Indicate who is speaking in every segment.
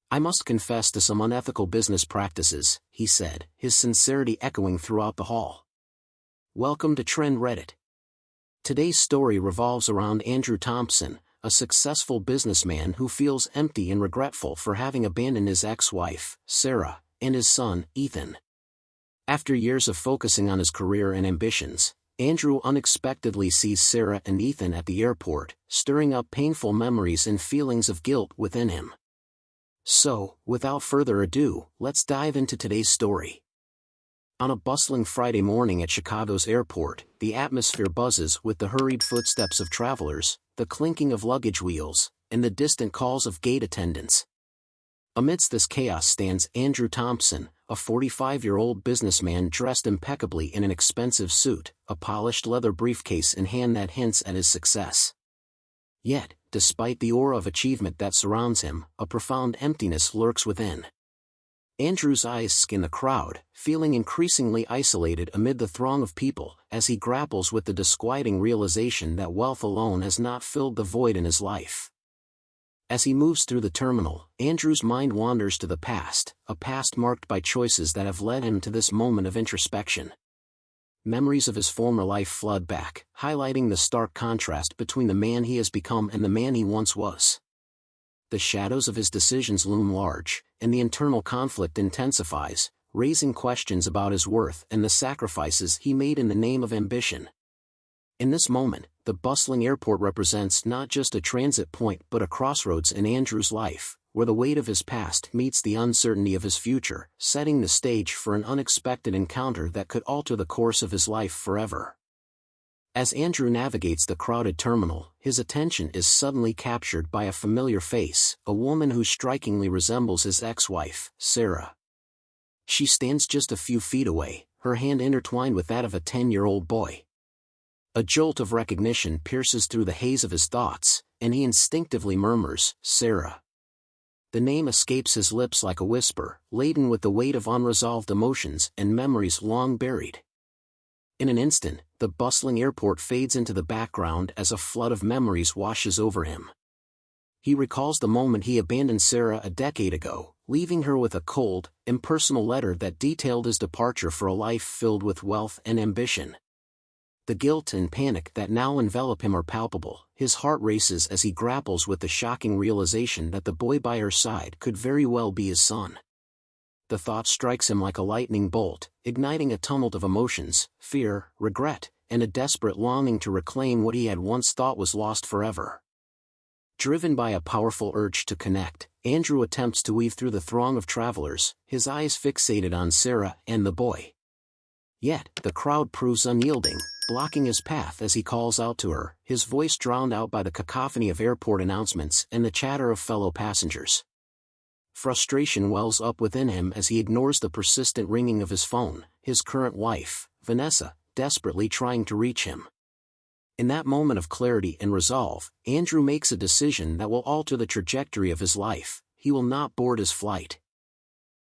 Speaker 1: "I must confess to some unethical business practices," he said, his sincerity echoing throughout the hall. Welcome to Trend Reddit. Today's story revolves around Andrew Thompson, a successful businessman who feels empty and regretful for having abandoned his ex-wife, Sarah, and his son, Ethan. After years of focusing on his career and ambitions, Andrew unexpectedly sees Sarah and Ethan at the airport, stirring up painful memories and feelings of guilt within him. So, without further ado, let's dive into today's story. On a bustling Friday morning at Chicago's airport, the atmosphere buzzes with the hurried footsteps of travelers, the clinking of luggage wheels, and the distant calls of gate attendants. Amidst this chaos stands Andrew Thompson, a 45-year-old businessman dressed impeccably in an expensive suit, a polished leather briefcase in hand that hints at his success. Yet, despite the aura of achievement that surrounds him, a profound emptiness lurks within. Andrew's eyes scan the crowd, feeling increasingly isolated amid the throng of people, as he grapples with the disquieting realization that wealth alone has not filled the void in his life. As he moves through the terminal, Andrew's mind wanders to the past, a past marked by choices that have led him to this moment of introspection. Memories of his former life flood back, highlighting the stark contrast between the man he has become and the man he once was. The shadows of his decisions loom large, and the internal conflict intensifies, raising questions about his worth and the sacrifices he made in the name of ambition. In this moment, the bustling airport represents not just a transit point but a crossroads in Andrew's life, where the weight of his past meets the uncertainty of his future, setting the stage for an unexpected encounter that could alter the course of his life forever. As Andrew navigates the crowded terminal, his attention is suddenly captured by a familiar face, a woman who strikingly resembles his ex-wife, Sarah. She stands just a few feet away, her hand intertwined with that of a 10-year-old boy. A jolt of recognition pierces through the haze of his thoughts, and he instinctively murmurs, "Sarah." The name escapes his lips like a whisper, laden with the weight of unresolved emotions and memories long buried. In an instant, the bustling airport fades into the background as a flood of memories washes over him. He recalls the moment he abandoned Sarah a decade ago, leaving her with a cold, impersonal letter that detailed his departure for a life filled with wealth and ambition. The guilt and panic that now envelop him are palpable. His heart races as he grapples with the shocking realization that the boy by her side could very well be his son. The thought strikes him like a lightning bolt, igniting a tumult of emotions, fear, regret, and a desperate longing to reclaim what he had once thought was lost forever. Driven by a powerful urge to connect, Andrew attempts to weave through the throng of travelers, his eyes fixated on Sarah and the boy. Yet, the crowd proves unyielding, blocking his path as he calls out to her, his voice drowned out by the cacophony of airport announcements and the chatter of fellow passengers. Frustration wells up within him as he ignores the persistent ringing of his phone, his current wife, Vanessa, desperately trying to reach him. In that moment of clarity and resolve, Andrew makes a decision that will alter the trajectory of his life. He will not board his flight.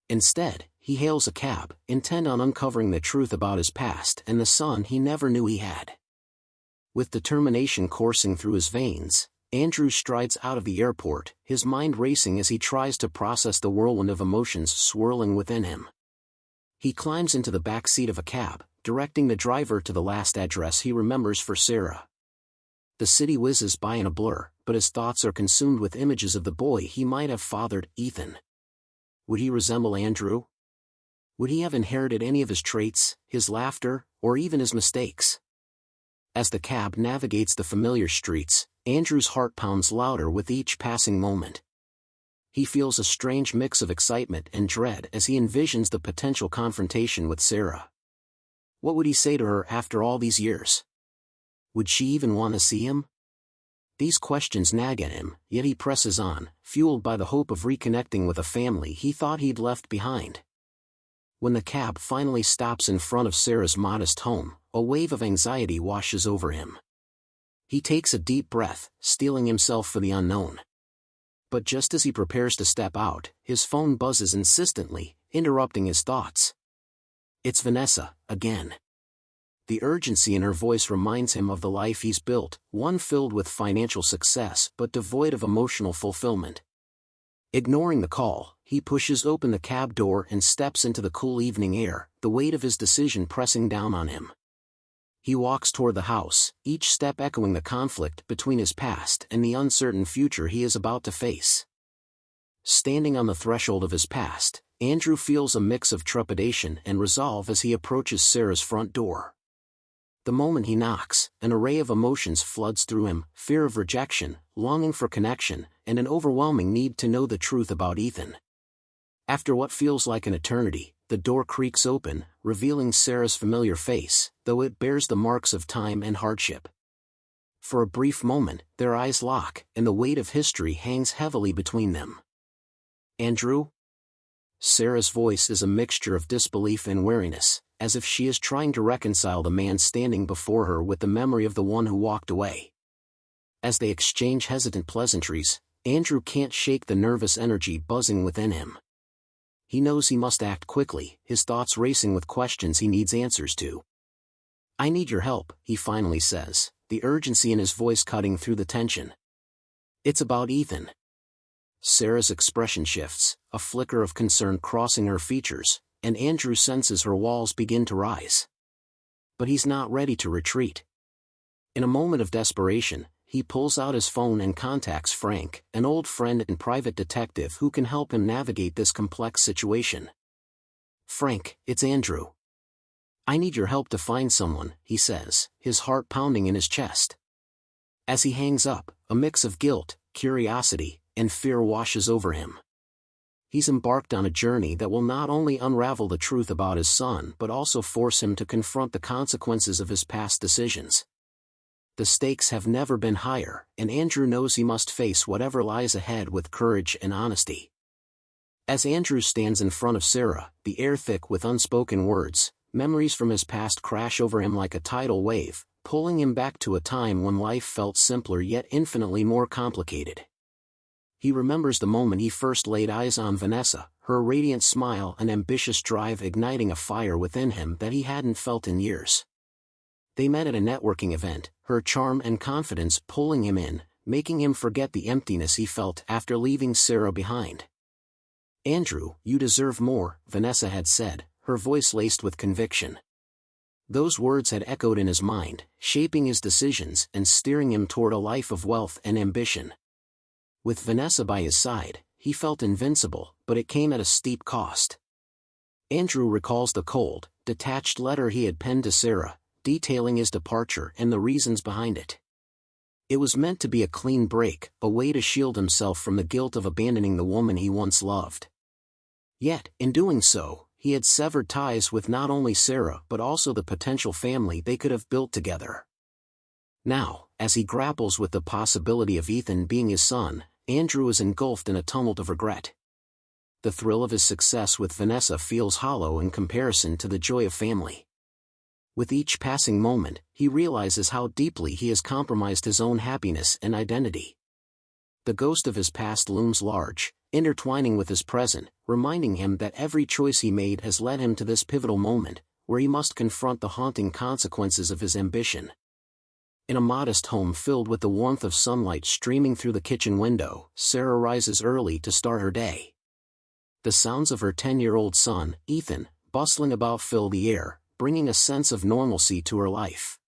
Speaker 1: Instead, he hails a cab, intent on uncovering the truth about his past and the son he never knew he had. With determination coursing through his veins, Andrew strides out of the airport, his mind racing as he tries to process the whirlwind of emotions swirling within him. He climbs into the back seat of a cab, directing the driver to the last address he remembers for Sarah. The city whizzes by in a blur, but his thoughts are consumed with images of the boy he might have fathered, Ethan. Would he resemble Andrew? Would he have inherited any of his traits, his laughter, or even his mistakes? As the cab navigates the familiar streets, Andrew's heart pounds louder with each passing moment. He feels a strange mix of excitement and dread as he envisions the potential confrontation with Sarah. What would he say to her after all these years? Would she even want to see him? These questions nag at him, yet he presses on, fueled by the hope of reconnecting with a family he thought he'd left behind. When the cab finally stops in front of Sarah's modest home, a wave of anxiety washes over him. He takes a deep breath, steeling himself for the unknown. But just as he prepares to step out, his phone buzzes insistently, interrupting his thoughts. It's Vanessa, again. The urgency in her voice reminds him of the life he's built, one filled with financial success but devoid of emotional fulfillment. Ignoring the call, he pushes open the cab door and steps into the cool evening air, the weight of his decision pressing down on him. He walks toward the house, each step echoing the conflict between his past and the uncertain future he is about to face. Standing on the threshold of his past, Andrew feels a mix of trepidation and resolve as he approaches Sarah's front door. The moment he knocks, an array of emotions floods through him: fear of rejection, longing for connection, and an overwhelming need to know the truth about Ethan. After what feels like an eternity, the door creaks open, revealing Sarah's familiar face, though it bears the marks of time and hardship. For a brief moment, their eyes lock, and the weight of history hangs heavily between them. "Andrew?" Sarah's voice is a mixture of disbelief and weariness, as if she is trying to reconcile the man standing before her with the memory of the one who walked away. As they exchange hesitant pleasantries, Andrew can't shake the nervous energy buzzing within him. He knows he must act quickly, his thoughts racing with questions he needs answers to. "I need your help," he finally says, the urgency in his voice cutting through the tension. "It's about Ethan." Sarah's expression shifts, a flicker of concern crossing her features, and Andrew senses her walls begin to rise. But he's not ready to retreat. In a moment of desperation, he pulls out his phone and contacts Frank, an old friend and private detective who can help him navigate this complex situation. "Frank, it's Andrew. I need your help to find someone," he says, his heart pounding in his chest. As he hangs up, a mix of guilt, curiosity, and fear washes over him. He's embarked on a journey that will not only unravel the truth about his son but also force him to confront the consequences of his past decisions. The stakes have never been higher, and Andrew knows he must face whatever lies ahead with courage and honesty. As Andrew stands in front of Sarah, the air thick with unspoken words, memories from his past crash over him like a tidal wave, pulling him back to a time when life felt simpler yet infinitely more complicated. He remembers the moment he first laid eyes on Vanessa, her radiant smile and ambitious drive igniting a fire within him that he hadn't felt in years. They met at a networking event, her charm and confidence pulling him in, making him forget the emptiness he felt after leaving Sarah behind. "Andrew, you deserve more," Vanessa had said, her voice laced with conviction. Those words had echoed in his mind, shaping his decisions and steering him toward a life of wealth and ambition. With Vanessa by his side, he felt invincible, but it came at a steep cost. Andrew recalls the cold, detached letter he had penned to Sarah, detailing his departure and the reasons behind it. It was meant to be a clean break, a way to shield himself from the guilt of abandoning the woman he once loved. Yet, in doing so, he had severed ties with not only Sarah but also the potential family they could have built together. Now, as he grapples with the possibility of Ethan being his son, Andrew is engulfed in a tumult of regret. The thrill of his success with Vanessa feels hollow in comparison to the joy of family. With each passing moment, he realizes how deeply he has compromised his own happiness and identity. The ghost of his past looms large, intertwining with his present, reminding him that every choice he made has led him to this pivotal moment, where he must confront the haunting consequences of his ambition. In a modest home filled with the warmth of sunlight streaming through the kitchen window, Sarah rises early to start her day. The sounds of her 10-year-old son, Ethan, bustling about fill the air, bringing a sense of normalcy to her life.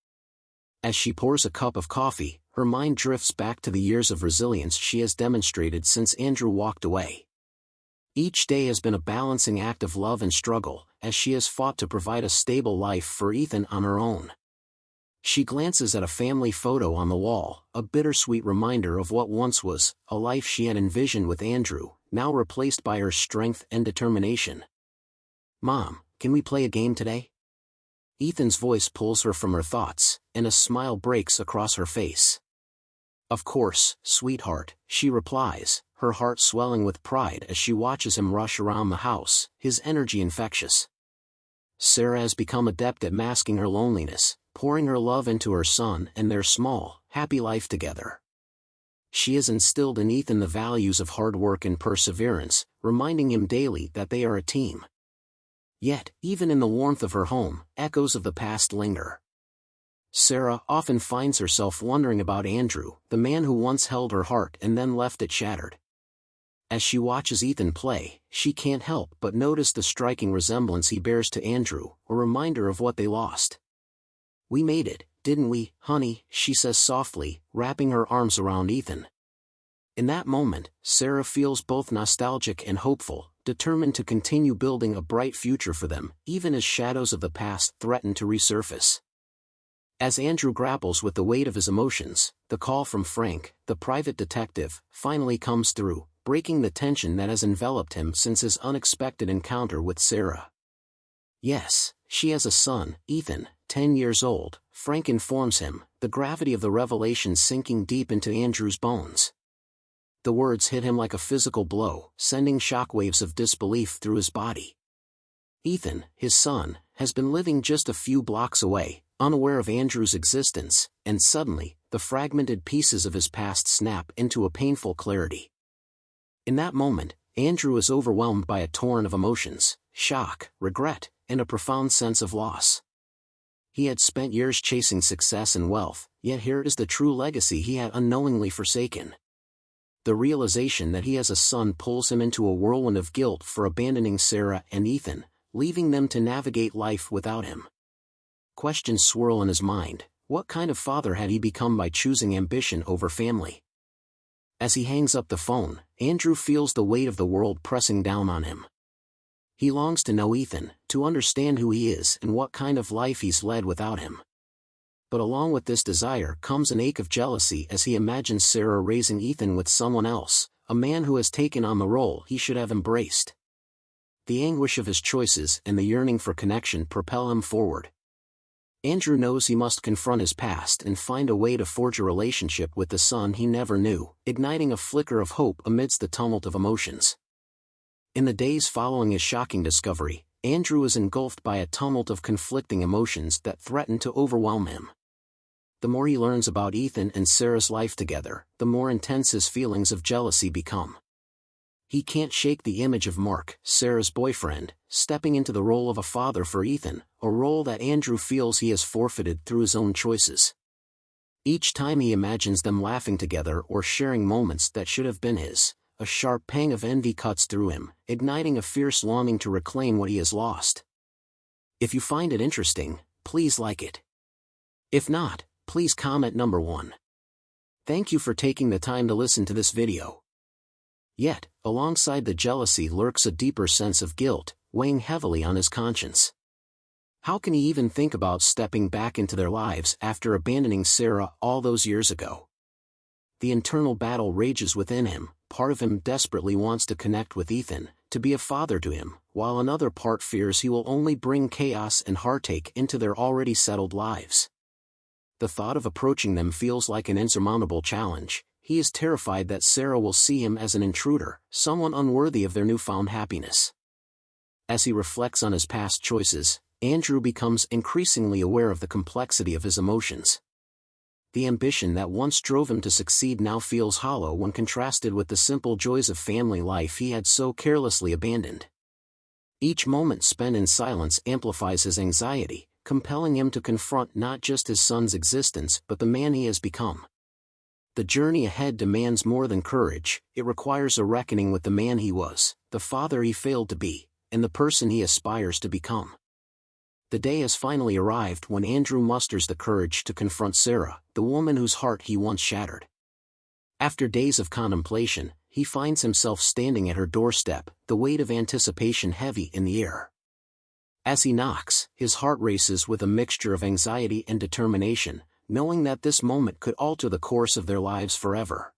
Speaker 1: As she pours a cup of coffee, her mind drifts back to the years of resilience she has demonstrated since Andrew walked away. Each day has been a balancing act of love and struggle, as she has fought to provide a stable life for Ethan on her own. She glances at a family photo on the wall, a bittersweet reminder of what once was, a life she had envisioned with Andrew, now replaced by her strength and determination. "Mom, can we play a game today?" Ethan's voice pulls her from her thoughts, and a smile breaks across her face. "Of course, sweetheart," she replies, her heart swelling with pride as she watches him rush around the house, his energy infectious. Sarah has become adept at masking her loneliness, pouring her love into her son and their small, happy life together. She has instilled in Ethan the values of hard work and perseverance, reminding him daily that they are a team. Yet, even in the warmth of her home, echoes of the past linger. Sarah often finds herself wondering about Andrew, the man who once held her heart and then left it shattered. As she watches Ethan play, she can't help but notice the striking resemblance he bears to Andrew, a reminder of what they lost. "We made it, didn't we, honey?" she says softly, wrapping her arms around Ethan. In that moment, Sarah feels both nostalgic and hopeful, determined to continue building a bright future for them, even as shadows of the past threaten to resurface. As Andrew grapples with the weight of his emotions, the call from Frank, the private detective, finally comes through, breaking the tension that has enveloped him since his unexpected encounter with Sarah. Yes, she has a son, Ethan, 10 years old, Frank informs him, the gravity of the revelation sinking deep into Andrew's bones. The words hit him like a physical blow, sending shockwaves of disbelief through his body. Ethan, his son, has been living just a few blocks away, unaware of Andrew's existence, and suddenly, the fragmented pieces of his past snap into a painful clarity. In that moment, Andrew is overwhelmed by a torrent of emotions, shock, regret, and a profound sense of loss. He had spent years chasing success and wealth, yet here is the true legacy he had unknowingly forsaken. The realization that he has a son pulls him into a whirlwind of guilt for abandoning Sarah and Ethan, leaving them to navigate life without him. Questions swirl in his mind. What kind of father had he become by choosing ambition over family? As he hangs up the phone, Andrew feels the weight of the world pressing down on him. He longs to know Ethan, to understand who he is and what kind of life he's led without him. But along with this desire comes an ache of jealousy as he imagines Sarah raising Ethan with someone else, a man who has taken on the role he should have embraced. The anguish of his choices and the yearning for connection propel him forward. Andrew knows he must confront his past and find a way to forge a relationship with the son he never knew, igniting a flicker of hope amidst the tumult of emotions. In the days following his shocking discovery, Andrew is engulfed by a tumult of conflicting emotions that threaten to overwhelm him. The more he learns about Ethan and Sarah's life together, the more intense his feelings of jealousy become. He can't shake the image of Mark, Sarah's boyfriend, stepping into the role of a father for Ethan, a role that Andrew feels he has forfeited through his own choices. Each time he imagines them laughing together or sharing moments that should have been his, a sharp pang of envy cuts through him, igniting a fierce longing to reclaim what he has lost. If you find it interesting, please like it. If not, please comment number 1. Thank you for taking the time to listen to this video. Yet, alongside the jealousy lurks a deeper sense of guilt, weighing heavily on his conscience. How can he even think about stepping back into their lives after abandoning Sarah all those years ago? The internal battle rages within him. Part of him desperately wants to connect with Ethan, to be a father to him, while another part fears he will only bring chaos and heartache into their already settled lives. The thought of approaching them feels like an insurmountable challenge. He is terrified that Sarah will see him as an intruder, someone unworthy of their newfound happiness. As he reflects on his past choices, Andrew becomes increasingly aware of the complexity of his emotions. The ambition that once drove him to succeed now feels hollow when contrasted with the simple joys of family life he had so carelessly abandoned. Each moment spent in silence amplifies his anxiety, compelling him to confront not just his son's existence but the man he has become. The journey ahead demands more than courage. It requires a reckoning with the man he was, the father he failed to be, and the person he aspires to become. The day has finally arrived when Andrew musters the courage to confront Sarah, the woman whose heart he once shattered. After days of contemplation, he finds himself standing at her doorstep, the weight of anticipation heavy in the air. As he knocks, his heart races with a mixture of anxiety and determination, knowing that this moment could alter the course of their lives forever.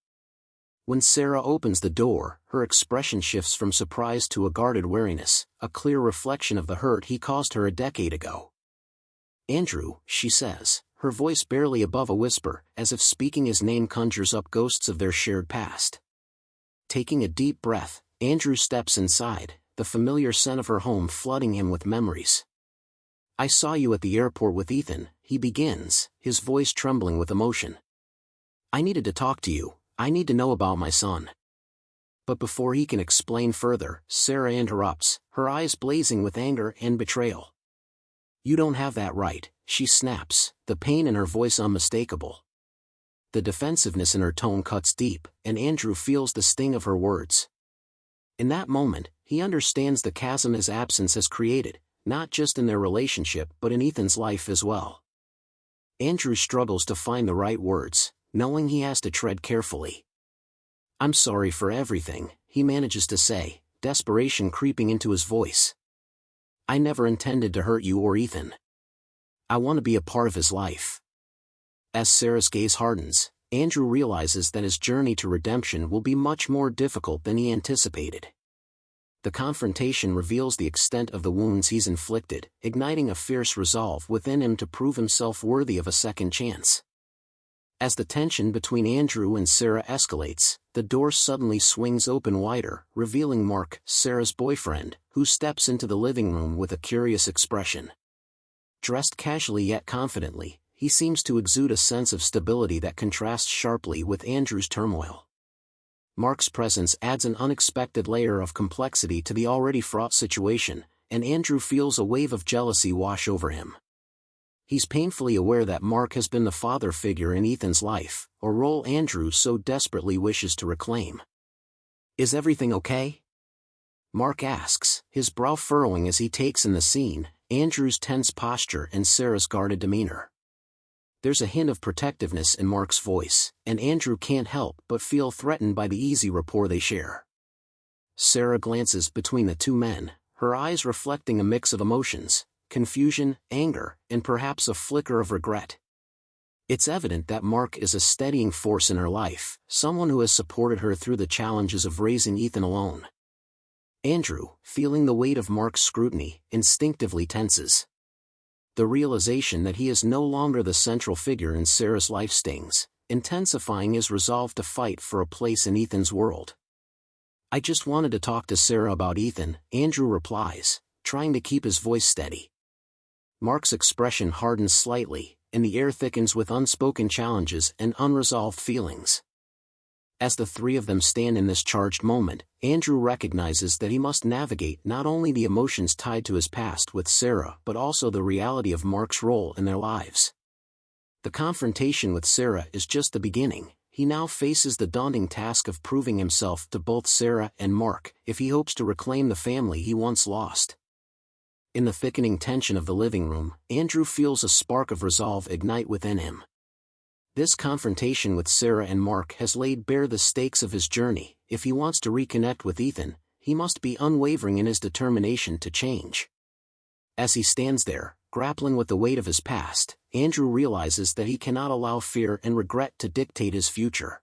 Speaker 1: When Sarah opens the door, her expression shifts from surprise to a guarded wariness, a clear reflection of the hurt he caused her a decade ago. "Andrew," she says, her voice barely above a whisper, as if speaking his name conjures up ghosts of their shared past. Taking a deep breath, Andrew steps inside, the familiar scent of her home flooding him with memories. "I saw you at the airport with Ethan," he begins, his voice trembling with emotion. "I needed to talk to you. I need to know about my son." But before he can explain further, Sarah interrupts, her eyes blazing with anger and betrayal. "You don't have that right," she snaps, the pain in her voice unmistakable. The defensiveness in her tone cuts deep, and Andrew feels the sting of her words. In that moment, he understands the chasm his absence has created, not just in their relationship but in Ethan's life as well. Andrew struggles to find the right words, knowing he has to tread carefully. "I'm sorry for everything," he manages to say, desperation creeping into his voice. "I never intended to hurt you or Ethan. I want to be a part of his life." As Sarah's gaze hardens, Andrew realizes that his journey to redemption will be much more difficult than he anticipated. The confrontation reveals the extent of the wounds he's inflicted, igniting a fierce resolve within him to prove himself worthy of a second chance. As the tension between Andrew and Sarah escalates, the door suddenly swings open wider, revealing Mark, Sarah's boyfriend, who steps into the living room with a curious expression. Dressed casually yet confidently, he seems to exude a sense of stability that contrasts sharply with Andrew's turmoil. Mark's presence adds an unexpected layer of complexity to the already fraught situation, and Andrew feels a wave of jealousy wash over him. He's painfully aware that Mark has been the father figure in Ethan's life, a role Andrew so desperately wishes to reclaim. "Is everything okay?" Mark asks, his brow furrowing as he takes in the scene, Andrew's tense posture and Sarah's guarded demeanor. There's a hint of protectiveness in Mark's voice, and Andrew can't help but feel threatened by the easy rapport they share. Sarah glances between the two men, her eyes reflecting a mix of emotions, confusion, anger, and perhaps a flicker of regret. It's evident that Mark is a steadying force in her life, someone who has supported her through the challenges of raising Ethan alone. Andrew, feeling the weight of Mark's scrutiny, instinctively tenses. The realization that he is no longer the central figure in Sarah's life stings, intensifying his resolve to fight for a place in Ethan's world. "I just wanted to talk to Sarah about Ethan," Andrew replies, trying to keep his voice steady. Mark's expression hardens slightly, and the air thickens with unspoken challenges and unresolved feelings. As the three of them stand in this charged moment, Andrew recognizes that he must navigate not only the emotions tied to his past with Sarah but also the reality of Mark's role in their lives. The confrontation with Sarah is just the beginning. He now faces the daunting task of proving himself to both Sarah and Mark, if he hopes to reclaim the family he once lost. In the thickening tension of the living room, Andrew feels a spark of resolve ignite within him. This confrontation with Sarah and Mark has laid bare the stakes of his journey. If he wants to reconnect with Ethan, he must be unwavering in his determination to change. As he stands there, grappling with the weight of his past, Andrew realizes that he cannot allow fear and regret to dictate his future.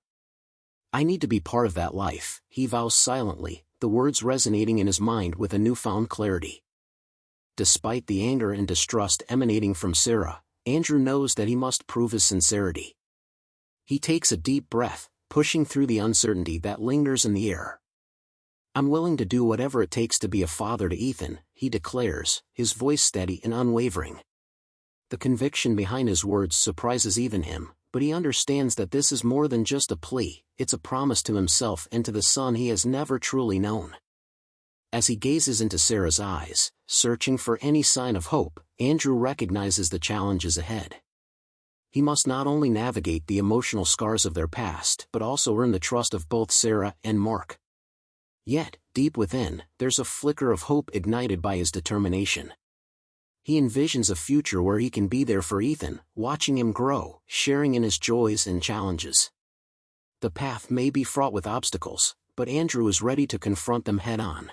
Speaker 1: "I need to be part of that life," he vows silently, the words resonating in his mind with a newfound clarity. Despite the anger and distrust emanating from Sarah, Andrew knows that he must prove his sincerity. He takes a deep breath, pushing through the uncertainty that lingers in the air. "I'm willing to do whatever it takes to be a father to Ethan," he declares, his voice steady and unwavering. The conviction behind his words surprises even him, but he understands that this is more than just a plea, it's a promise to himself and to the son he has never truly known. As he gazes into Sarah's eyes, searching for any sign of hope, Andrew recognizes the challenges ahead. He must not only navigate the emotional scars of their past but also earn the trust of both Sarah and Mark. Yet, deep within, there's a flicker of hope ignited by his determination. He envisions a future where he can be there for Ethan, watching him grow, sharing in his joys and challenges. The path may be fraught with obstacles, but Andrew is ready to confront them head-on.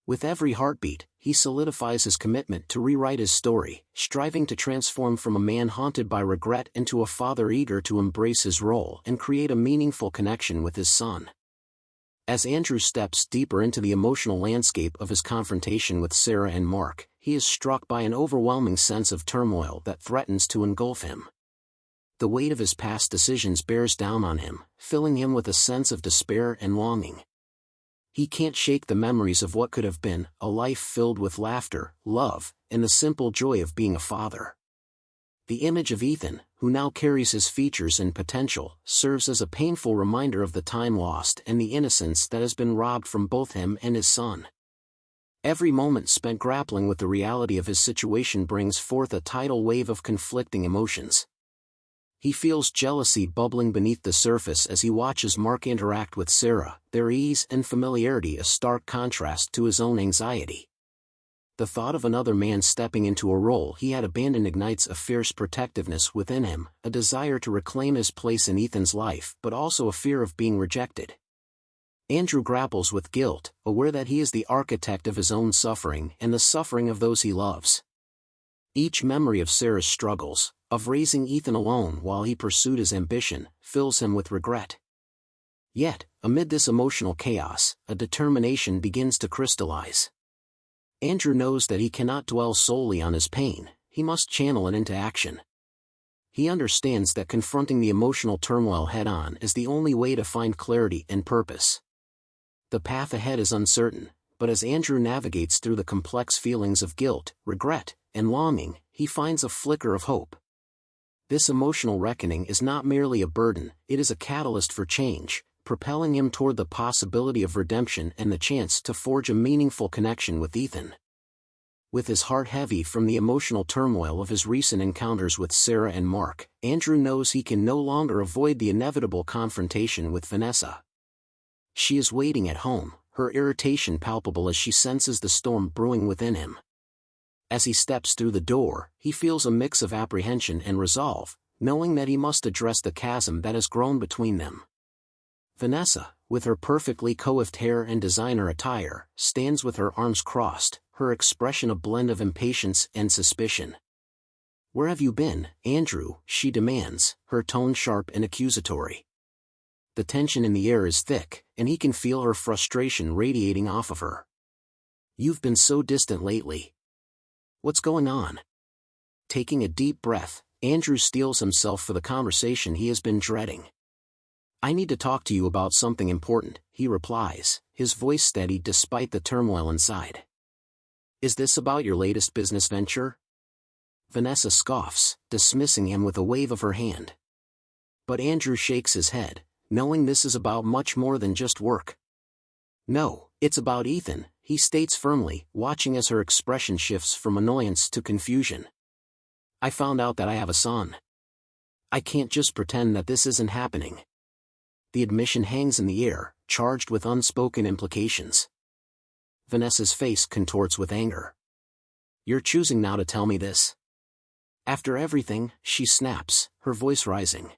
Speaker 1: With every heartbeat, he solidifies his commitment to rewrite his story, striving to transform from a man haunted by regret into a father eager to embrace his role and create a meaningful connection with his son. As Andrew steps deeper into the emotional landscape of his confrontation with Sarah and Mark, he is struck by an overwhelming sense of turmoil that threatens to engulf him. The weight of his past decisions bears down on him, filling him with a sense of despair and longing. He can't shake the memories of what could have been, a life filled with laughter, love, and the simple joy of being a father. The image of Ethan, who now carries his features and potential, serves as a painful reminder of the time lost and the innocence that has been robbed from both him and his son. Every moment spent grappling with the reality of his situation brings forth a tidal wave of conflicting emotions. He feels jealousy bubbling beneath the surface as he watches Mark interact with Sarah, their ease and familiarity a stark contrast to his own anxiety. The thought of another man stepping into a role he had abandoned ignites a fierce protectiveness within him, a desire to reclaim his place in Ethan's life but also a fear of being rejected. Andrew grapples with guilt, aware that he is the architect of his own suffering and the suffering of those he loves. Each memory of Sarah's struggles, of raising Ethan alone while he pursued his ambition, fills him with regret. Yet, amid this emotional chaos, a determination begins to crystallize. Andrew knows that he cannot dwell solely on his pain, he must channel it into action. He understands that confronting the emotional turmoil head-on is the only way to find clarity and purpose. The path ahead is uncertain, but as Andrew navigates through the complex feelings of guilt, regret, and longing, he finds a flicker of hope. This emotional reckoning is not merely a burden, it is a catalyst for change, propelling him toward the possibility of redemption and the chance to forge a meaningful connection with Ethan. With his heart heavy from the emotional turmoil of his recent encounters with Sarah and Mark, Andrew knows he can no longer avoid the inevitable confrontation with Vanessa. She is waiting at home, her irritation palpable as she senses the storm brewing within him. As he steps through the door, he feels a mix of apprehension and resolve, knowing that he must address the chasm that has grown between them. Vanessa, with her perfectly coiffed hair and designer attire, stands with her arms crossed, her expression a blend of impatience and suspicion. "Where have you been, Andrew?" she demands, her tone sharp and accusatory. The tension in the air is thick, and he can feel her frustration radiating off of her. "You've been so distant lately. What's going on?" Taking a deep breath, Andrew steels himself for the conversation he has been dreading. "I need to talk to you about something important," he replies, his voice steady despite the turmoil inside. "Is this about your latest business venture?" Vanessa scoffs, dismissing him with a wave of her hand. But Andrew shakes his head, knowing this is about much more than just work. "No, it's about Ethan," he states firmly, watching as her expression shifts from annoyance to confusion. "I found out that I have a son. I can't just pretend that this isn't happening." The admission hangs in the air, charged with unspoken implications. Vanessa's face contorts with anger. "You're choosing now to tell me this? After everything," she snaps, her voice rising.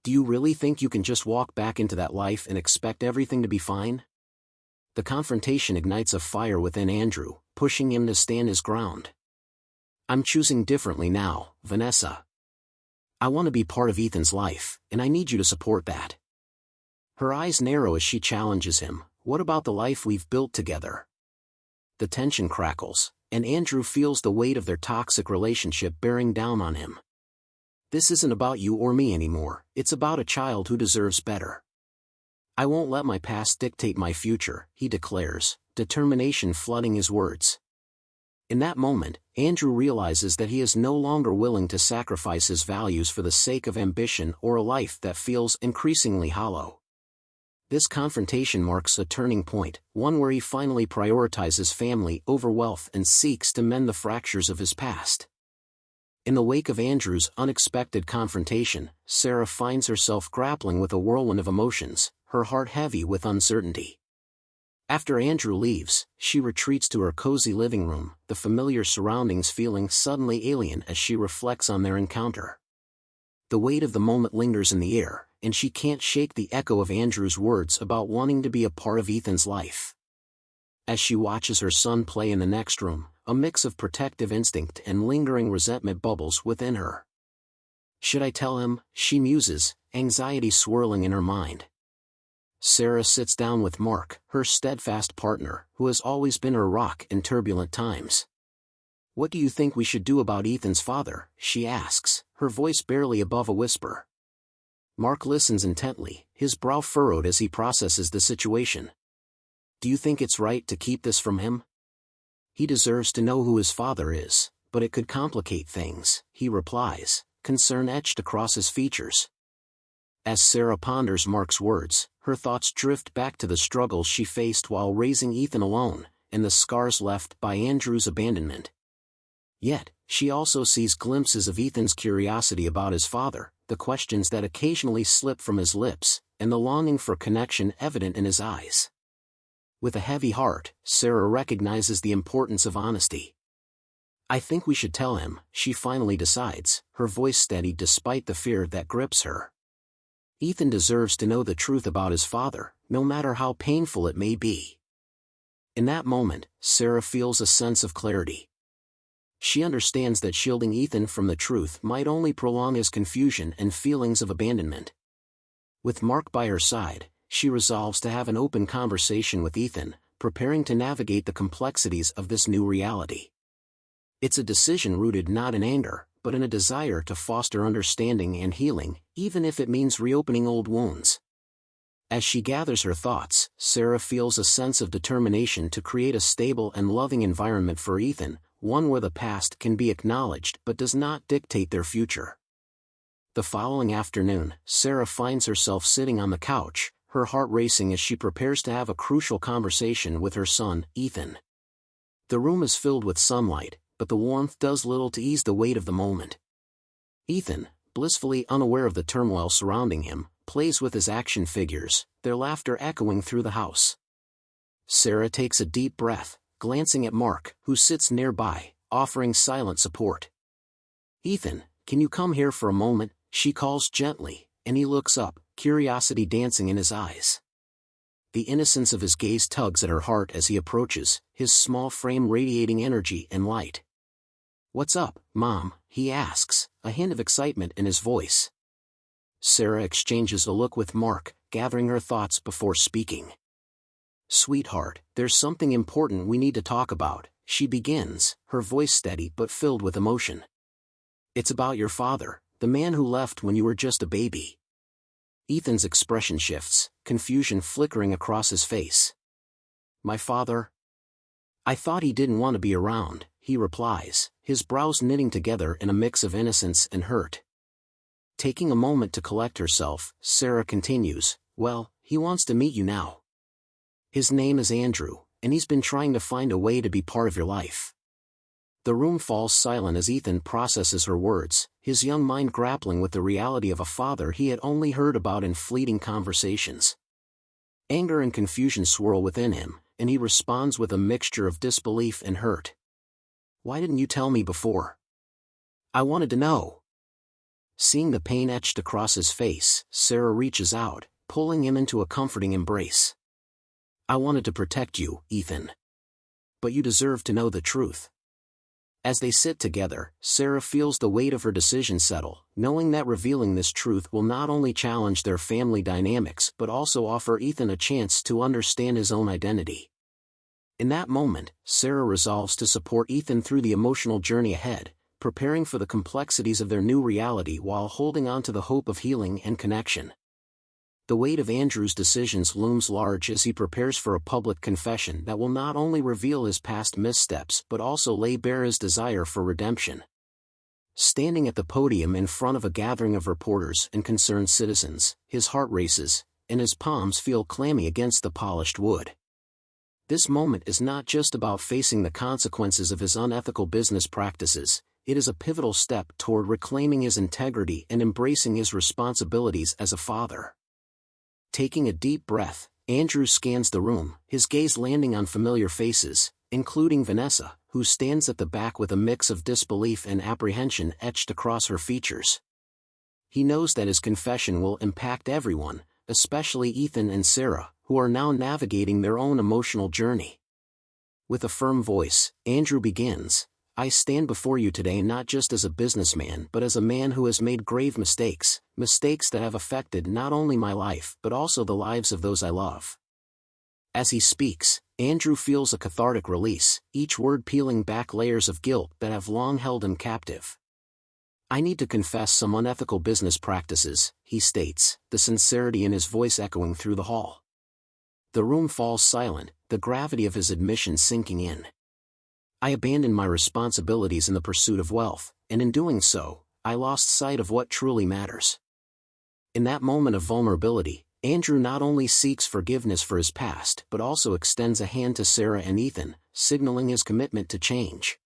Speaker 1: "Do you really think you can just walk back into that life and expect everything to be fine?" The confrontation ignites a fire within Andrew, pushing him to stand his ground. "I'm choosing differently now, Vanessa. I want to be part of Ethan's life, and I need you to support that." Her eyes narrow as she challenges him. "What about the life we've built together?" The tension crackles, and Andrew feels the weight of their toxic relationship bearing down on him. "This isn't about you or me anymore, it's about a child who deserves better. I won't let my past dictate my future," he declares, determination flooding his words. In that moment, Andrew realizes that he is no longer willing to sacrifice his values for the sake of ambition or a life that feels increasingly hollow. This confrontation marks a turning point, one where he finally prioritizes family over wealth and seeks to mend the fractures of his past. In the wake of Andrew's unexpected confrontation, Sarah finds herself grappling with a whirlwind of emotions, her heart heavy with uncertainty. After Andrew leaves, she retreats to her cozy living room, the familiar surroundings feeling suddenly alien as she reflects on their encounter. The weight of the moment lingers in the air, and she can't shake the echo of Andrew's words about wanting to be a part of Ethan's life. As she watches her son play in the next room, a mix of protective instinct and lingering resentment bubbles within her. "Should I tell him?" she muses, anxiety swirling in her mind. Sarah sits down with Mark, her steadfast partner, who has always been her rock in turbulent times. "What do you think we should do about Ethan's father?" she asks, her voice barely above a whisper. Mark listens intently, his brow furrowed as he processes the situation. "Do you think it's right to keep this from him?" "He deserves to know who his father is, but it could complicate things," he replies, concern etched across his features. As Sarah ponders Mark's words, her thoughts drift back to the struggles she faced while raising Ethan alone, and the scars left by Andrew's abandonment. Yet, she also sees glimpses of Ethan's curiosity about his father, the questions that occasionally slip from his lips, and the longing for connection evident in his eyes. With a heavy heart, Sarah recognizes the importance of honesty. "I think we should tell him," she finally decides, her voice steady despite the fear that grips her. Ethan deserves to know the truth about his father, no matter how painful it may be. In that moment, Sarah feels a sense of clarity. She understands that shielding Ethan from the truth might only prolong his confusion and feelings of abandonment. With Mark by her side, she resolves to have an open conversation with Ethan, preparing to navigate the complexities of this new reality. It's a decision rooted not in anger, but in a desire to foster understanding and healing, even if it means reopening old wounds. As she gathers her thoughts, Sarah feels a sense of determination to create a stable and loving environment for Ethan, one where the past can be acknowledged but does not dictate their future. The following afternoon, Sarah finds herself sitting on the couch, her heart racing as she prepares to have a crucial conversation with her son, Ethan. The room is filled with sunlight, but the warmth does little to ease the weight of the moment. Ethan, blissfully unaware of the turmoil surrounding him, plays with his action figures, their laughter echoing through the house. Sarah takes a deep breath, glancing at Mark, who sits nearby, offering silent support. "Ethan, can you come here for a moment?" she calls gently, and he looks up, curiosity dancing in his eyes. The innocence of his gaze tugs at her heart as he approaches, his small frame radiating energy and light. "What's up, Mom?" he asks, a hint of excitement in his voice. Sarah exchanges a look with Mark, gathering her thoughts before speaking. "Sweetheart, there's something important we need to talk about," she begins, her voice steady but filled with emotion. "It's about your father, the man who left when you were just a baby." Ethan's expression shifts, confusion flickering across his face. "My father? I thought he didn't want to be around," he replies, his brows knitting together in a mix of innocence and hurt. Taking a moment to collect herself, Sarah continues, "Well, he wants to meet you now. His name is Andrew, and he's been trying to find a way to be part of your life." The room falls silent as Ethan processes her words, his young mind grappling with the reality of a father he had only heard about in fleeting conversations. Anger and confusion swirl within him, and he responds with a mixture of disbelief and hurt. "Why didn't you tell me before? I wanted to know." Seeing the pain etched across his face, Sarah reaches out, pulling him into a comforting embrace. "I wanted to protect you, Ethan. But you deserve to know the truth." As they sit together, Sarah feels the weight of her decision settle, knowing that revealing this truth will not only challenge their family dynamics but also offer Ethan a chance to understand his own identity. In that moment, Sarah resolves to support Ethan through the emotional journey ahead, preparing for the complexities of their new reality while holding on to the hope of healing and connection. The weight of Andrew's decisions looms large as he prepares for a public confession that will not only reveal his past missteps but also lay bare his desire for redemption. Standing at the podium in front of a gathering of reporters and concerned citizens, his heart races, and his palms feel clammy against the polished wood. This moment is not just about facing the consequences of his unethical business practices, it is a pivotal step toward reclaiming his integrity and embracing his responsibilities as a father. Taking a deep breath, Andrew scans the room, his gaze landing on familiar faces, including Vanessa, who stands at the back with a mix of disbelief and apprehension etched across her features. He knows that his confession will impact everyone, especially Ethan and Sarah, who are now navigating their own emotional journey. With a firm voice, Andrew begins, "I stand before you today not just as a businessman but as a man who has made grave mistakes, mistakes that have affected not only my life but also the lives of those I love." As he speaks, Andrew feels a cathartic release, each word peeling back layers of guilt that have long held him captive. "I need to confess some unethical business practices," he states, the sincerity in his voice echoing through the hall. The room falls silent, the gravity of his admission sinking in. "I abandoned my responsibilities in the pursuit of wealth, and in doing so, I lost sight of what truly matters." In that moment of vulnerability, Andrew not only seeks forgiveness for his past but also extends a hand to Sarah and Ethan, signaling his commitment to change.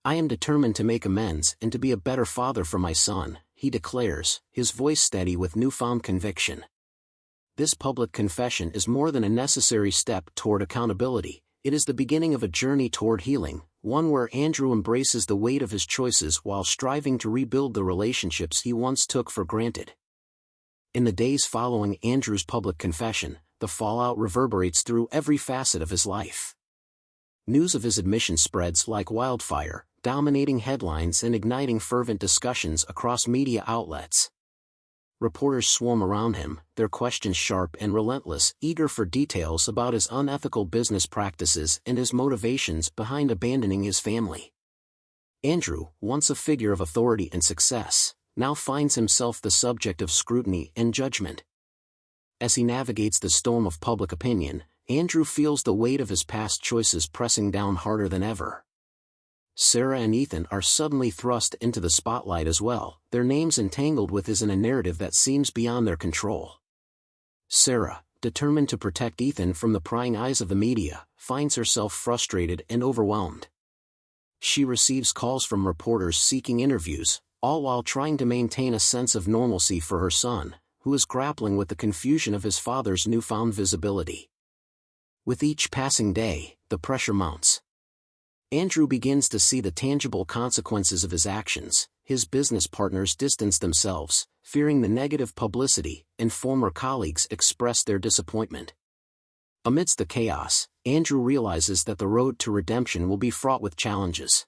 Speaker 1: "I am determined to make amends and to be a better father for my son," he declares, his voice steady with newfound conviction. This public confession is more than a necessary step toward accountability. It is the beginning of a journey toward healing, one where Andrew embraces the weight of his choices while striving to rebuild the relationships he once took for granted. In the days following Andrew's public confession, the fallout reverberates through every facet of his life. News of his admission spreads like wildfire, dominating headlines and igniting fervent discussions across media outlets. Reporters swarm around him, their questions sharp and relentless, eager for details about his unethical business practices and his motivations behind abandoning his family. Andrew, once a figure of authority and success, now finds himself the subject of scrutiny and judgment. As he navigates the storm of public opinion, Andrew feels the weight of his past choices pressing down harder than ever. Sarah and Ethan are suddenly thrust into the spotlight as well, their names entangled with his in a narrative that seems beyond their control. Sarah, determined to protect Ethan from the prying eyes of the media, finds herself frustrated and overwhelmed. She receives calls from reporters seeking interviews, all while trying to maintain a sense of normalcy for her son, who is grappling with the confusion of his father's newfound visibility. With each passing day, the pressure mounts. Andrew begins to see the tangible consequences of his actions. His business partners distance themselves, fearing the negative publicity, and former colleagues express their disappointment. Amidst the chaos, Andrew realizes that the road to redemption will be fraught with challenges.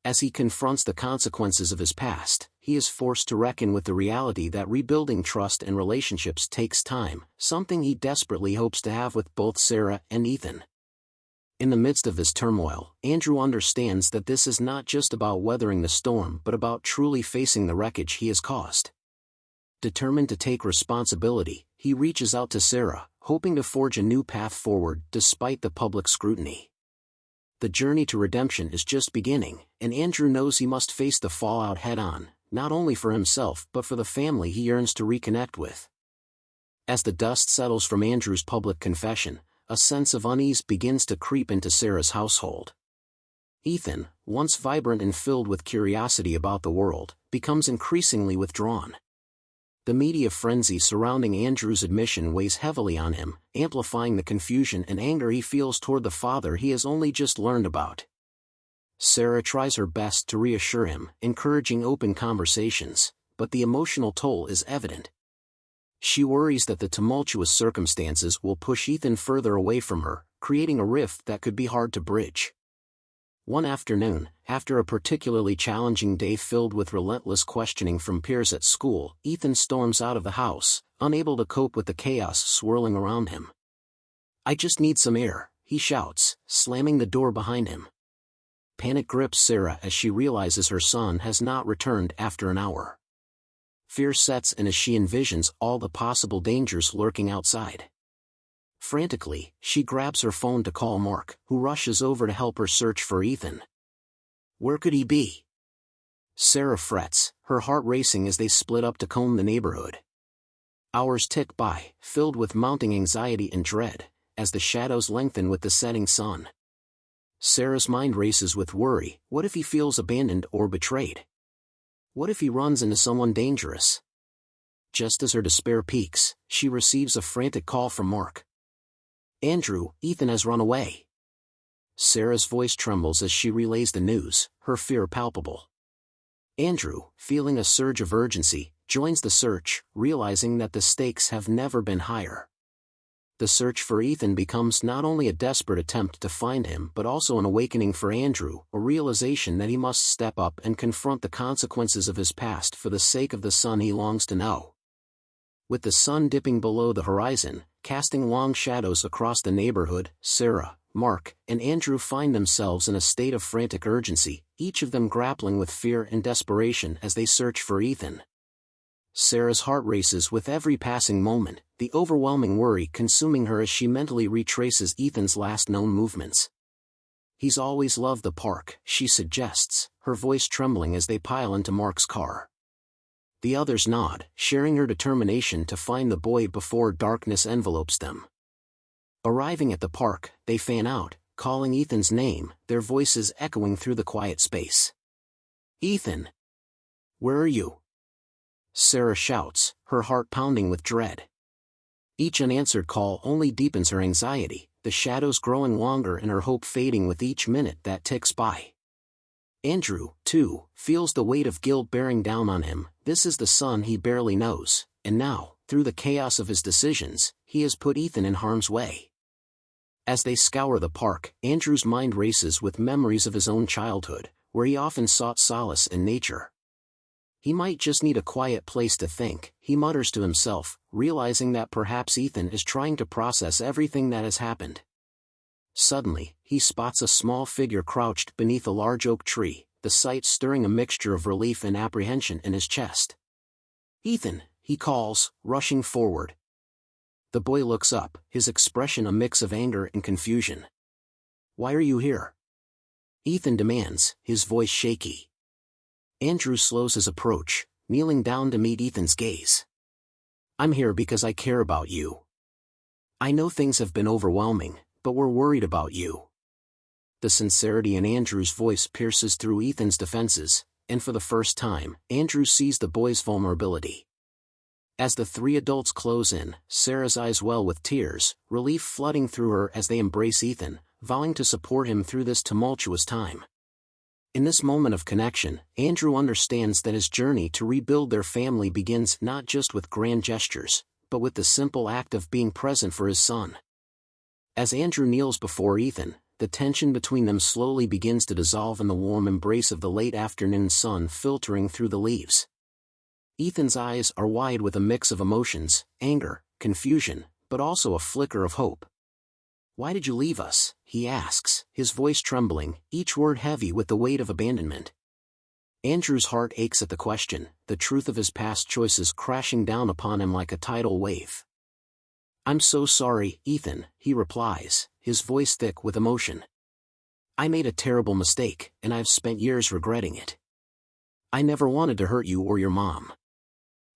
Speaker 1: As he confronts the consequences of his past, he is forced to reckon with the reality that rebuilding trust and relationships takes time, something he desperately hopes to have with both Sarah and Ethan. In the midst of this turmoil, Andrew understands that this is not just about weathering the storm but about truly facing the wreckage he has caused. Determined to take responsibility, he reaches out to Sarah, hoping to forge a new path forward despite the public scrutiny. The journey to redemption is just beginning, and Andrew knows he must face the fallout head-on, not only for himself but for the family he yearns to reconnect with. As the dust settles from Andrew's public confession, a sense of unease begins to creep into Sarah's household. Ethan, once vibrant and filled with curiosity about the world, becomes increasingly withdrawn. The media frenzy surrounding Andrew's admission weighs heavily on him, amplifying the confusion and anger he feels toward the father he has only just learned about. Sarah tries her best to reassure him, encouraging open conversations, but the emotional toll is evident. She worries that the tumultuous circumstances will push Ethan further away from her, creating a rift that could be hard to bridge. One afternoon, after a particularly challenging day filled with relentless questioning from peers at school, Ethan storms out of the house, unable to cope with the chaos swirling around him. "I just need some air," he shouts, slamming the door behind him. Panic grips Sarah as she realizes her son has not returned after an hour. Fear sets in as she envisions all the possible dangers lurking outside. Frantically, she grabs her phone to call Mark, who rushes over to help her search for Ethan. Where could he be? Sarah frets, her heart racing as they split up to comb the neighborhood. Hours tick by, filled with mounting anxiety and dread, as the shadows lengthen with the setting sun. Sarah's mind races with worry. What if he feels abandoned or betrayed? What if he runs into someone dangerous? Just as her despair peaks, she receives a frantic call from Mark. "Andrew, Ethan has run away." Sarah's voice trembles as she relays the news, her fear palpable. Andrew, feeling a surge of urgency, joins the search, realizing that the stakes have never been higher. The search for Ethan becomes not only a desperate attempt to find him but also an awakening for Andrew, a realization that he must step up and confront the consequences of his past for the sake of the son he longs to know. With the sun dipping below the horizon, casting long shadows across the neighborhood, Sarah, Mark, and Andrew find themselves in a state of frantic urgency, each of them grappling with fear and desperation as they search for Ethan. Sarah's heart races with every passing moment, the overwhelming worry consuming her as she mentally retraces Ethan's last known movements. "He's always loved the park," she suggests, her voice trembling as they pile into Mark's car. The others nod, sharing her determination to find the boy before darkness envelopes them. Arriving at the park, they fan out, calling Ethan's name, their voices echoing through the quiet space. "Ethan! Where are you?" Sarah shouts, her heart pounding with dread. Each unanswered call only deepens her anxiety, the shadows growing longer and her hope fading with each minute that ticks by. Andrew, too, feels the weight of guilt bearing down on him. This is the son he barely knows, and now, through the chaos of his decisions, he has put Ethan in harm's way. As they scour the park, Andrew's mind races with memories of his own childhood, where he often sought solace in nature. He might just need a quiet place to think, he mutters to himself, realizing that perhaps Ethan is trying to process everything that has happened. Suddenly, he spots a small figure crouched beneath a large oak tree, the sight stirring a mixture of relief and apprehension in his chest. "Ethan," he calls, rushing forward. The boy looks up, his expression a mix of anger and confusion. "Why are you here?" Ethan demands, his voice shaky. Andrew slows his approach, kneeling down to meet Ethan's gaze. "I'm here because I care about you. I know things have been overwhelming, but we're worried about you." The sincerity in Andrew's voice pierces through Ethan's defenses, and for the first time, Andrew sees the boy's vulnerability. As the three adults close in, Sarah's eyes well with tears, relief flooding through her as they embrace Ethan, vowing to support him through this tumultuous time. In this moment of connection, Andrew understands that his journey to rebuild their family begins not just with grand gestures, but with the simple act of being present for his son. As Andrew kneels before Ethan, the tension between them slowly begins to dissolve in the warm embrace of the late afternoon sun filtering through the leaves. Ethan's eyes are wide with a mix of emotions, anger, confusion, but also a flicker of hope. "Why did you leave us?" he asks, his voice trembling, each word heavy with the weight of abandonment. Andrew's heart aches at the question, the truth of his past choices crashing down upon him like a tidal wave. "I'm so sorry, Ethan," he replies, his voice thick with emotion. "I made a terrible mistake, and I've spent years regretting it. I never wanted to hurt you or your mom."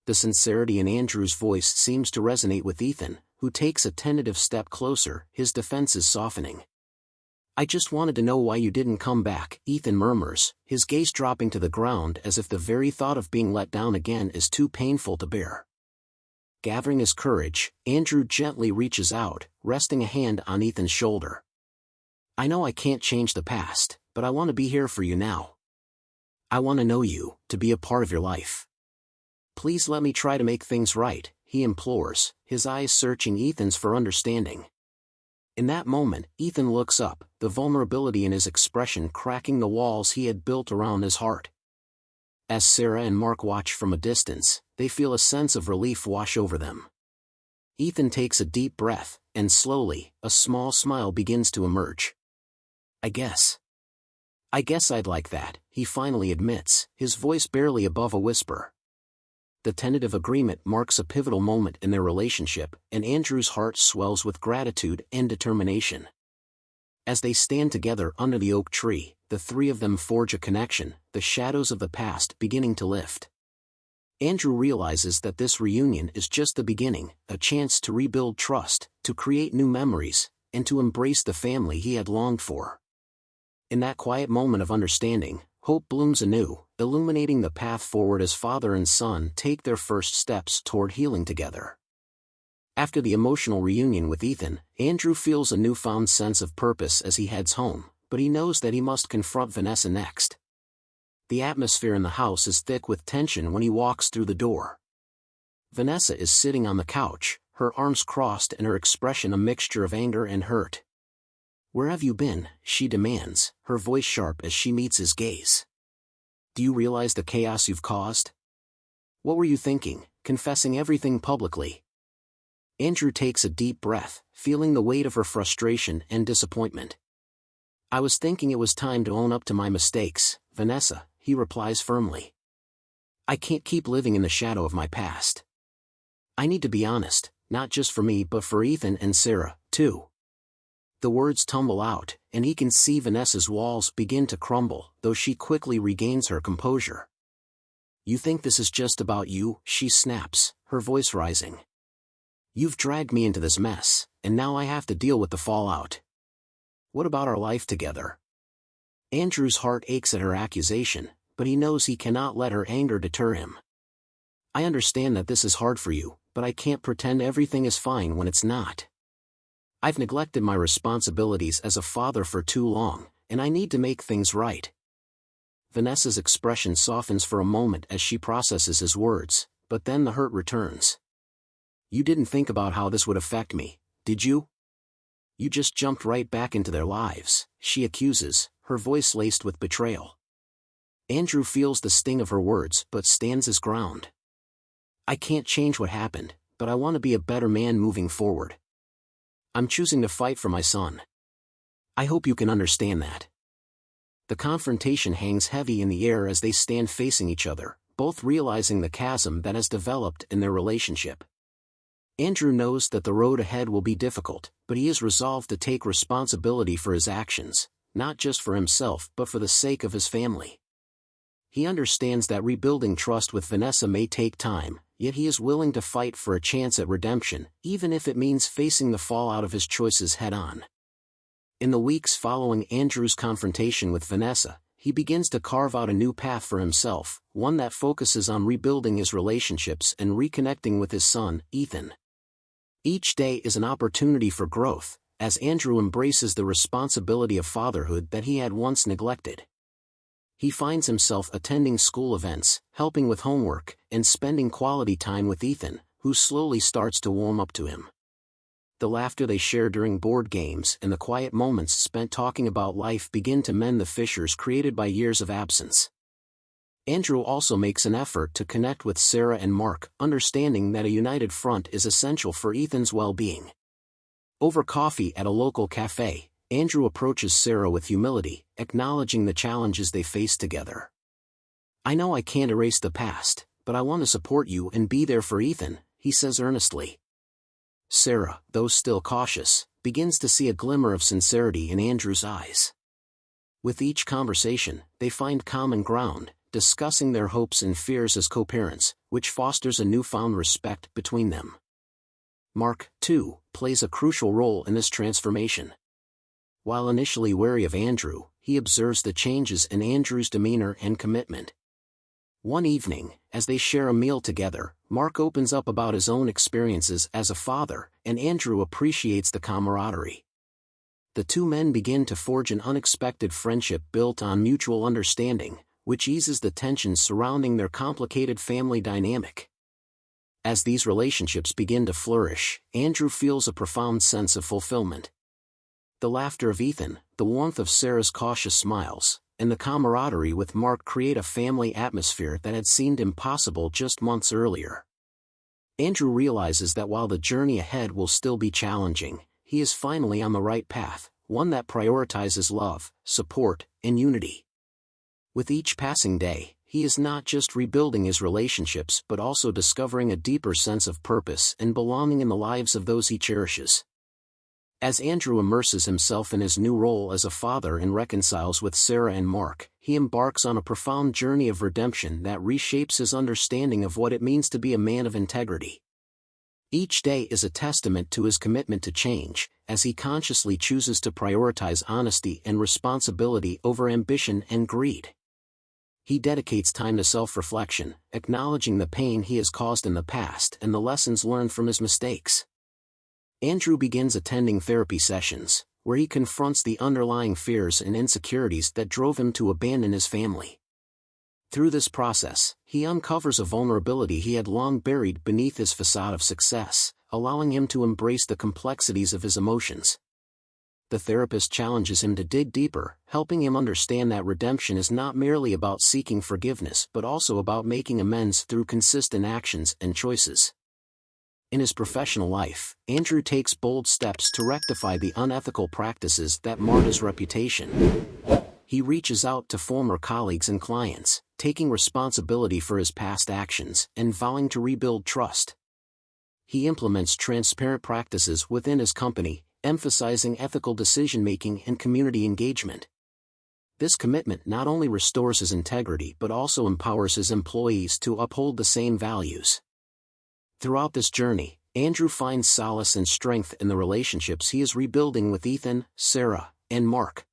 Speaker 1: The sincerity in Andrew's voice seems to resonate with Ethan, who takes a tentative step closer, his defenses softening. "I just wanted to know why you didn't come back," Ethan murmurs, his gaze dropping to the ground as if the very thought of being let down again is too painful to bear. Gathering his courage, Andrew gently reaches out, resting a hand on Ethan's shoulder. "I know I can't change the past, but I want to be here for you now. I want to know you, to be a part of your life. Please let me try to make things right," he implores, his eyes searching Ethan's for understanding. In that moment, Ethan looks up, the vulnerability in his expression cracking the walls he had built around his heart. As Sarah and Mark watch from a distance, they feel a sense of relief wash over them. Ethan takes a deep breath, and slowly, a small smile begins to emerge. I guess I'd like that," he finally admits, his voice barely above a whisper. The tentative agreement marks a pivotal moment in their relationship, and Andrew's heart swells with gratitude and determination. As they stand together under the oak tree, the three of them forge a connection, the shadows of the past beginning to lift. Andrew realizes that this reunion is just the beginning, a chance to rebuild trust, to create new memories, and to embrace the family he had longed for. In that quiet moment of understanding, hope blooms anew, illuminating the path forward as father and son take their first steps toward healing together. After the emotional reunion with Ethan, Andrew feels a newfound sense of purpose as he heads home, but he knows that he must confront Vanessa next. The atmosphere in the house is thick with tension when he walks through the door. Vanessa is sitting on the couch, her arms crossed and her expression a mixture of anger and hurt. "Where have you been?" she demands, her voice sharp as she meets his gaze. "Do you realize the chaos you've caused? What were you thinking, confessing everything publicly?" Andrew takes a deep breath, feeling the weight of her frustration and disappointment. "I was thinking it was time to own up to my mistakes, Vanessa," he replies firmly. "I can't keep living in the shadow of my past. I need to be honest, not just for me but for Ethan and Sarah, too." The words tumble out, and he can see Vanessa's walls begin to crumble, though she quickly regains her composure. "You think this is just about you?" she snaps, her voice rising. "You've dragged me into this mess, and now I have to deal with the fallout. What about our life together? Andrew's heart aches at her accusation, but he knows he cannot let her anger deter him. I understand that this is hard for you, but I can't pretend everything is fine when it's not. I've neglected my responsibilities as a father for too long, and I need to make things right. Vanessa's expression softens for a moment as she processes his words, but then the hurt returns. You didn't think about how this would affect me, did you? You just jumped right back into their lives, she accuses, her voice laced with betrayal. Andrew feels the sting of her words but stands his ground. I can't change what happened, but I want to be a better man moving forward. I'm choosing to fight for my son. I hope you can understand that. The confrontation hangs heavy in the air as they stand facing each other, both realizing the chasm that has developed in their relationship. Andrew knows that the road ahead will be difficult, but he is resolved to take responsibility for his actions, not just for himself but for the sake of his family. He understands that rebuilding trust with Vanessa may take time, yet he is willing to fight for a chance at redemption, even if it means facing the fallout of his choices head-on. In the weeks following Andrew's confrontation with Vanessa, he begins to carve out a new path for himself, one that focuses on rebuilding his relationships and reconnecting with his son, Ethan. Each day is an opportunity for growth, as Andrew embraces the responsibility of fatherhood that he had once neglected. He finds himself attending school events, helping with homework, and spending quality time with Ethan, who slowly starts to warm up to him. The laughter they share during board games and the quiet moments spent talking about life begin to mend the fissures created by years of absence. Andrew also makes an effort to connect with Sarah and Mark, understanding that a united front is essential for Ethan's well-being. Over coffee at a local cafe, Andrew approaches Sarah with humility, acknowledging the challenges they face together. I know I can't erase the past, but I want to support you and be there for Ethan, he says earnestly. Sarah, though still cautious, begins to see a glimmer of sincerity in Andrew's eyes. With each conversation, they find common ground, discussing their hopes and fears as co-parents, which fosters a newfound respect between them. Mark, too, plays a crucial role in this transformation. While initially wary of Andrew, he observes the changes in Andrew's demeanor and commitment. One evening, as they share a meal together, Mark opens up about his own experiences as a father, and Andrew appreciates the camaraderie. The two men begin to forge an unexpected friendship built on mutual understanding, which eases the tensions surrounding their complicated family dynamic. As these relationships begin to flourish, Andrew feels a profound sense of fulfillment. The laughter of Ethan, the warmth of Sarah's cautious smiles, and the camaraderie with Mark create a family atmosphere that had seemed impossible just months earlier. Andrew realizes that while the journey ahead will still be challenging, he is finally on the right path, one that prioritizes love, support, and unity. With each passing day, he is not just rebuilding his relationships but also discovering a deeper sense of purpose and belonging in the lives of those he cherishes. As Andrew immerses himself in his new role as a father and reconciles with Sarah and Mark, he embarks on a profound journey of redemption that reshapes his understanding of what it means to be a man of integrity. Each day is a testament to his commitment to change, as he consciously chooses to prioritize honesty and responsibility over ambition and greed. He dedicates time to self-reflection, acknowledging the pain he has caused in the past and the lessons learned from his mistakes. Andrew begins attending therapy sessions, where he confronts the underlying fears and insecurities that drove him to abandon his family. Through this process, he uncovers a vulnerability he had long buried beneath his facade of success, allowing him to embrace the complexities of his emotions. The therapist challenges him to dig deeper, helping him understand that redemption is not merely about seeking forgiveness but also about making amends through consistent actions and choices. In his professional life, Andrew takes bold steps to rectify the unethical practices that marred his reputation. He reaches out to former colleagues and clients, taking responsibility for his past actions and vowing to rebuild trust. He implements transparent practices within his company, emphasizing ethical decision-making and community engagement. This commitment not only restores his integrity but also empowers his employees to uphold the same values. Throughout this journey, Andrew finds solace and strength in the relationships he is rebuilding with Ethan, Sarah, and Mark.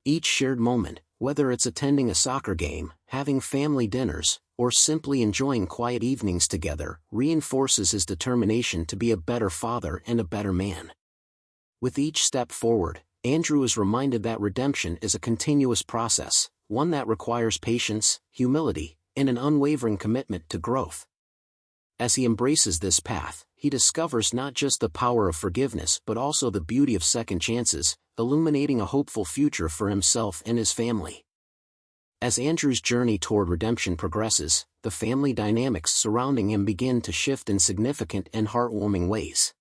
Speaker 1: Each shared moment, whether it's attending a soccer game, having family dinners, or simply enjoying quiet evenings together, reinforces his determination to be a better father and a better man. With each step forward, Andrew is reminded that redemption is a continuous process, one that requires patience, humility, and an unwavering commitment to growth. As he embraces this path, he discovers not just the power of forgiveness but also the beauty of second chances, illuminating a hopeful future for himself and his family. As Andrew's journey toward redemption progresses, the family dynamics surrounding him begin to shift in significant and heartwarming ways.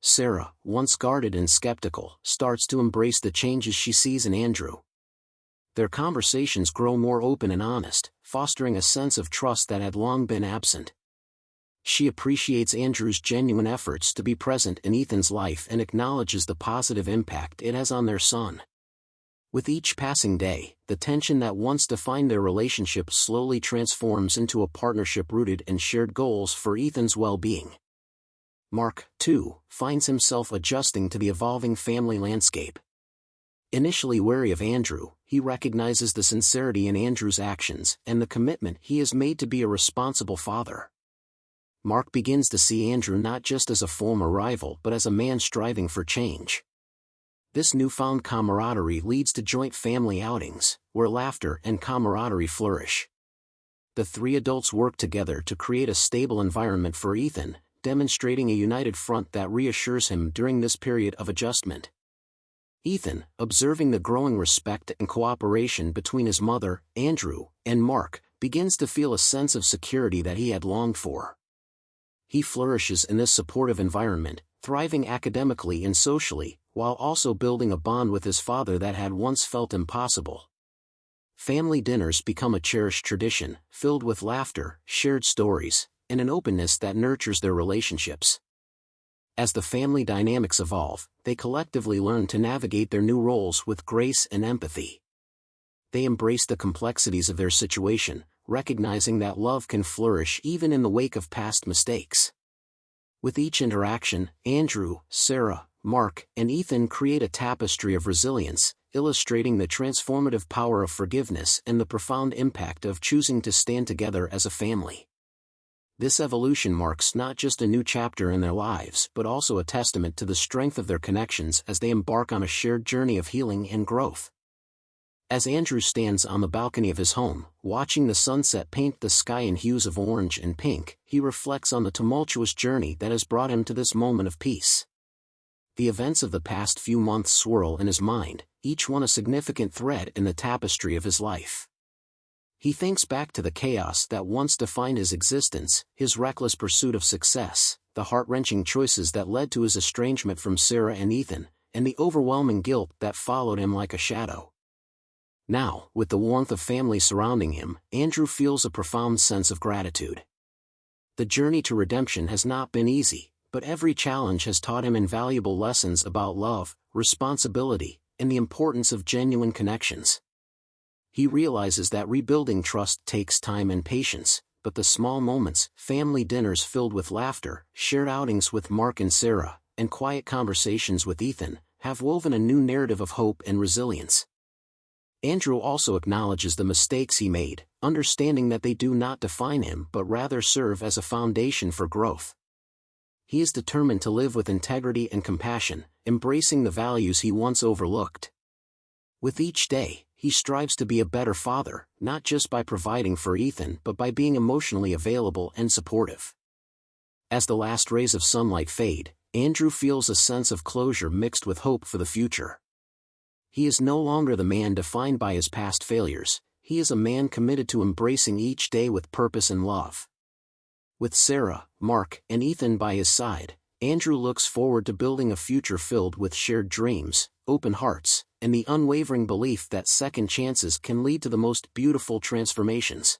Speaker 1: Sarah, once guarded and skeptical, starts to embrace the changes she sees in Andrew. Their conversations grow more open and honest, fostering a sense of trust that had long been absent. She appreciates Andrew's genuine efforts to be present in Ethan's life and acknowledges the positive impact it has on their son. With each passing day, the tension that once defined their relationship slowly transforms into a partnership rooted in shared goals for Ethan's well-being. Mark, too, finds himself adjusting to the evolving family landscape. Initially wary of Andrew, he recognizes the sincerity in Andrew's actions and the commitment he has made to be a responsible father. Mark begins to see Andrew not just as a former rival but as a man striving for change. This newfound camaraderie leads to joint family outings, where laughter and camaraderie flourish. The three adults work together to create a stable environment for Ethan, demonstrating a united front that reassures him during this period of adjustment. Ethan, observing the growing respect and cooperation between his mother, Andrew, and Mark, begins to feel a sense of security that he had longed for. He flourishes in this supportive environment, thriving academically and socially, while also building a bond with his father that had once felt impossible. Family dinners become a cherished tradition, filled with laughter, shared stories, and an openness that nurtures their relationships. As the family dynamics evolve, they collectively learn to navigate their new roles with grace and empathy. They embrace the complexities of their situation, recognizing that love can flourish even in the wake of past mistakes. With each interaction, Andrew, Sarah, Mark, and Ethan create a tapestry of resilience, illustrating the transformative power of forgiveness and the profound impact of choosing to stand together as a family. This evolution marks not just a new chapter in their lives but also a testament to the strength of their connections as they embark on a shared journey of healing and growth. As Andrew stands on the balcony of his home, watching the sunset paint the sky in hues of orange and pink, he reflects on the tumultuous journey that has brought him to this moment of peace. The events of the past few months swirl in his mind, each one a significant thread in the tapestry of his life. He thinks back to the chaos that once defined his existence, his reckless pursuit of success, the heart-wrenching choices that led to his estrangement from Sarah and Ethan, and the overwhelming guilt that followed him like a shadow. Now, with the warmth of family surrounding him, Andrew feels a profound sense of gratitude. The journey to redemption has not been easy, but every challenge has taught him invaluable lessons about love, responsibility, and the importance of genuine connections. He realizes that rebuilding trust takes time and patience, but the small moments, family dinners filled with laughter, shared outings with Mark and Sarah, and quiet conversations with Ethan, have woven a new narrative of hope and resilience. Andrew also acknowledges the mistakes he made, understanding that they do not define him but rather serve as a foundation for growth. He is determined to live with integrity and compassion, embracing the values he once overlooked. With each day, he strives to be a better father, not just by providing for Ethan but by being emotionally available and supportive. As the last rays of sunlight fade, Andrew feels a sense of closure mixed with hope for the future. He is no longer the man defined by his past failures, he is a man committed to embracing each day with purpose and love. With Sarah, Mark, and Ethan by his side, Andrew looks forward to building a future filled with shared dreams, open hearts, and the unwavering belief that second chances can lead to the most beautiful transformations.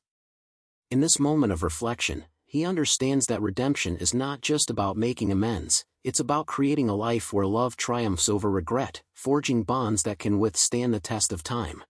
Speaker 1: In this moment of reflection, he understands that redemption is not just about making amends, it's about creating a life where love triumphs over regret, forging bonds that can withstand the test of time.